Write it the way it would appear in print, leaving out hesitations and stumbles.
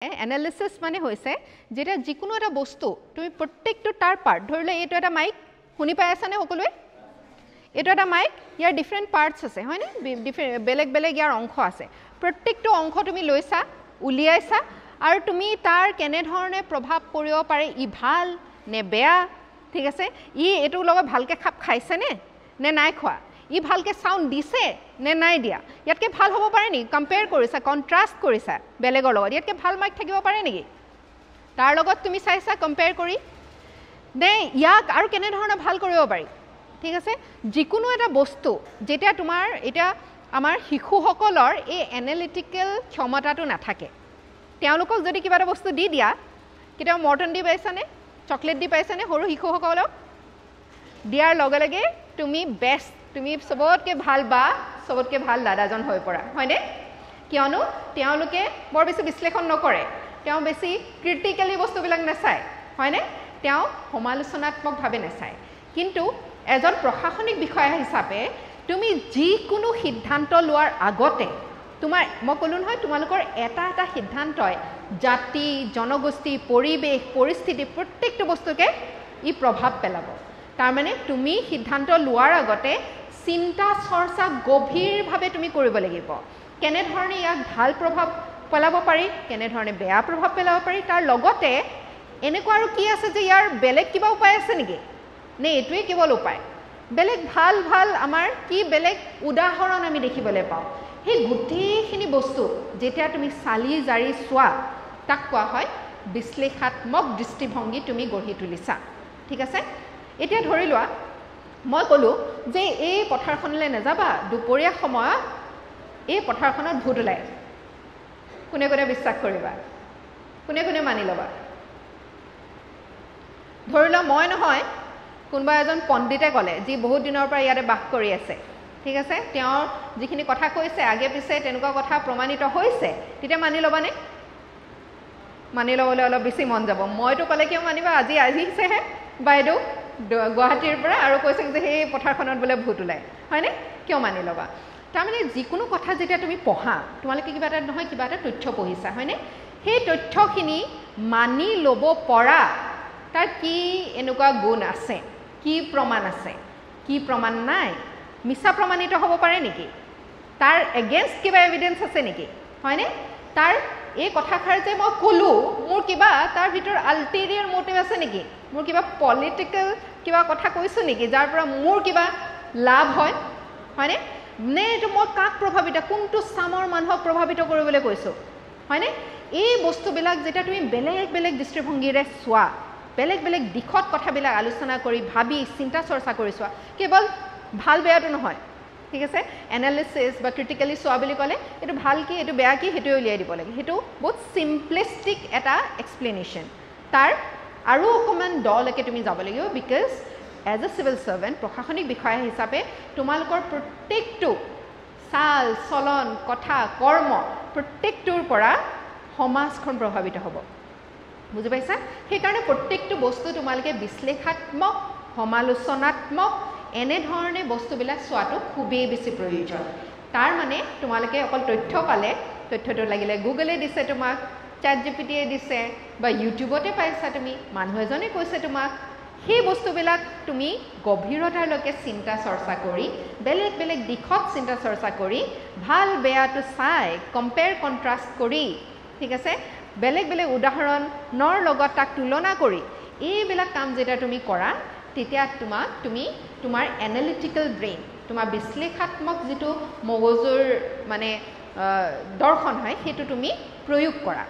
analysis মানে হৈছে যেটা যিকোনো এটা বস্তু তুমি প্ৰত্যেকটো তাৰ পাৰ্ট ধৰিলে এইটো এটা মাইক শুনি পাই আছানে সকলোৱে এইটো এটা মাইক ইয়াৰ ডিফাৰেন্ট পাৰ্টস আছে হয়নে বেলেগ বেলেগ ইয়াৰ অংশ আছে প্ৰত্যেকটো অংশ তুমি লৈছা উলিয়াইছা আৰু তুমি তাৰ কেনে ধৰণে প্ৰভাৱ পৰিব পাৰে ই ভাল নে বেয়া ঠিক আছে ই এটো লগত ভালকে খাপ খাইছে নে নাই খোৱা ই ভালকে সাউন্ড দিছে নে নাই দিয়া ইয়াতকে ভাল হ'ব পাৰে নি কম্পেয়াৰ কৰিছা কন্ট্ৰাস্ট কৰিছা বেলেগৰ লগত ইয়াতকে ভাল মাইক থাকিব পাৰে নেকি তাৰ লগত তুমি চাইছা কম্পেয়াৰ কৰি নে ইয়াক আৰু কেনে ধৰণে ভাল কৰিব পাৰি ঠিক আছে যিকোনো এটা বস্তু যেটা তোমাৰ এটা আমাৰ শিশুসকলৰ এই এনালিটিক্যাল ক্ষমতাটো নাথাকে তেওঁলোকক যদি কিবা এটা বস্তু দি দিয়া কিটা মৰ্টন দি পাইছানে চকলেট দি পাইছানে সৰু শিশুসকলক দিয়াৰ লগে লগে তুমি বেষ্ট তুমি সবতকে ভাল বা সবতকে ভাল দাদাজন হৈ পৰা হয়নে কিয়নো তেওঁলোকে বৰ বেছি বিশ্লেষণ নকৰে তেওঁ বেছি ক্ৰিটিক্যালি বস্তুবিলাক নাচায় হয়নে তেওঁ সমালোচনাত্মকভাৱে নাচায় কিন্তু এজন প্ৰশাসনিক বিষয়া হিচাপে তুমি যিকোনো সিদ্ধান্ত লোৱাৰ আগতে তোমাৰ মই ক'লো নহয় তোমালোকৰ এটা এটা সিদ্ধান্তই জাতি জনগোষ্ঠী পৰিবেশ পৰিস্থিতি প্ৰত্যেকটো বস্তুকে ই প্ৰভাৱ পেলাব তাৰ মানে তুমি সিদ্ধান্ত লোৱাৰ আগতে চিন্তা চৰ্চা গভীৰভাৱে তুমি কৰিব লাগিব কেনে ধৰণে ইয়াক ভাল প্ৰভাৱ পেলাব পাৰি কেনে ধৰণে বেয়া প্ৰভাৱ পেলাব পাৰি তাৰ লগতে এনেকুৱা আৰু কি আছে যে ইয়াৰ বেলেগ কিবা উপায় আছে নেকি নে এটোৱে কেৱল উপায় বেলেগ ভাল ভাল আমাৰ কি বেলেগ উদাহৰণ আমি দেখিবলৈ পাওঁ সেই গোটেইখিনি বস্তু যেতিয়া তুমি চালি জাৰি চোৱা তাক কোৱা হয় বিশ্লেষাত্মক দৃষ্টিভংগী তুমি গঢ়ি তুলিছা ঠিক আছে এতিয়া ধৰি লোৱা মই ক'লো যে এই পথাৰখনলৈ নাযাবা দুপৰীয়া সময়ত এই পথাৰখনত ভূত ওলাই কোনে কোনে বিশ্বাস কৰিবা কোনে কোনে মানি ল'বা ধৰি লোৱা মই নহয় কোনোবা এজন পণ্ডিতে ক'লে যি বহুত দিনৰ পৰা ইয়াতে বাস কৰি আছে ঠিক আছে তেওঁৰ যিখিনি কথা কৈছে আগে পিছে তেনেকুৱা কথা প্ৰমাণিত হৈছে তেতিয়া মানি ল'বানে মানি ল'বলৈ অলপ বেছি মন যাব মইতো ক'লে কিয় মানিবা আজি আহিছেহে বাইদেউ গুৱাহাটীৰ পৰা আৰু কৈছে যে সেই পথাৰখনত বোলে ভূত ওলাই হয়নে কিয় মানি ল'বা তাৰমানে যিকোনো কথা যেতিয়া তুমি পঢ়া তোমালোকে কিবা এটা নহয় কিবা এটা তথ্য পঢ়িছা হয়নে সেই তথ্যখিনি মানি ল'ব পৰা তাৰ কি এনেকুৱা গুণ আছে কি প্ৰমাণ আছে কি প্ৰমাণ নাই মিছা প্ৰমাণিত হ'ব পাৰে নেকি তাৰ এগেইনষ্ট কিবা এভিডেন্স আছে নেকি হয়নে তাৰ এই কথাষাৰ যে মই ক'লো মোৰ কিবা তাৰ ভিতৰ আল্টেৰিয়ৰ মোটিভ আছে নেকি মোৰ কিবা পলিটিক্যাল কিবা কথা কৈছো নেকি যাৰ পৰা মোৰ কিবা লাভ হয় হয়নে নে এইটো মই কাক প্ৰভাৱিত কোনটো সামৰ মানুহক প্ৰভাৱিত কৰিবলৈ কৈছো হয়নে এই বস্তুবিলাক যেটা তুমি বেলেগ বেলেগ দৃষ্টিভংগীৰে চোৱা বেলেগ বেলেগ দিশত কথাবিলাক আলোচনা কৰি ভাবি চিন্তা চৰ্চা কৰি চোৱা কেৱল ভাল বেয়াটো নহয় ঠিক আছে এনালিসিস বা ক্ৰিটিক্যালি চোৱা বুলি ক'লে এটো ভাল কি এটো বেয়া কি হেটো উলিয়াই দিব লাগে হেটো বহুত সিম্পলিস্টিক এটা এক্সপ্লেনেশন তাৰ আৰু অকমান দলৈকে তুমি যাব লাগিব বিকজ এজ এ সিভিল সাৰ্ভেন্ট প্ৰশাসনিক বিষয়া হিচাপে তোমালোকৰ প্ৰত্যেকটো চাল চলন কথা কৰ্ম প্ৰত্যেকটোৰ পৰা সমাজখন প্ৰভাৱিত হ'ব বুজি পাইছা সেই কাৰণে প্ৰত্যেকটো বস্তু তোমালোকে বিশ্লেষাত্মক সমালোচনাত্মক এনে ধৰণে বস্তুবিলাক চোৱাটো খুবেই বেছি প্ৰয়োজন তাৰ মানে তোমালোকে অকল তথ্য পালে তথ্যটো লাগিলে গুগলে দিছে তোমাক ChatGPTয়ে দিছে বা ইউটিউবতে পাইছা তুমি মানুহ এজনে কৈছে তোমাক সেই বস্তুবিলাক তুমি গভীৰতালৈকে চিন্তা চৰ্চা কৰি বেলেগ বেলেগ দিশত চিন্তা চৰ্চা কৰি ভাল বেয়াটো চাই কম্পেয়াৰ কন্ট্ৰাষ্ট কৰি ঠিক আছে বেলেগ বেলেগ উদাহৰণৰ লগত তাক তুলনা কৰি এইবিলাক কাম যেটা তুমি কৰা তেতিয়া তুমি তোমাৰ এনালিটিক্যাল ব্ৰেইন তোমাৰ বিশ্লেষাত্মক যেটো মগজুৰ মানে দৰ্শন হয় হেতু তুমি প্ৰয়োগ কৰা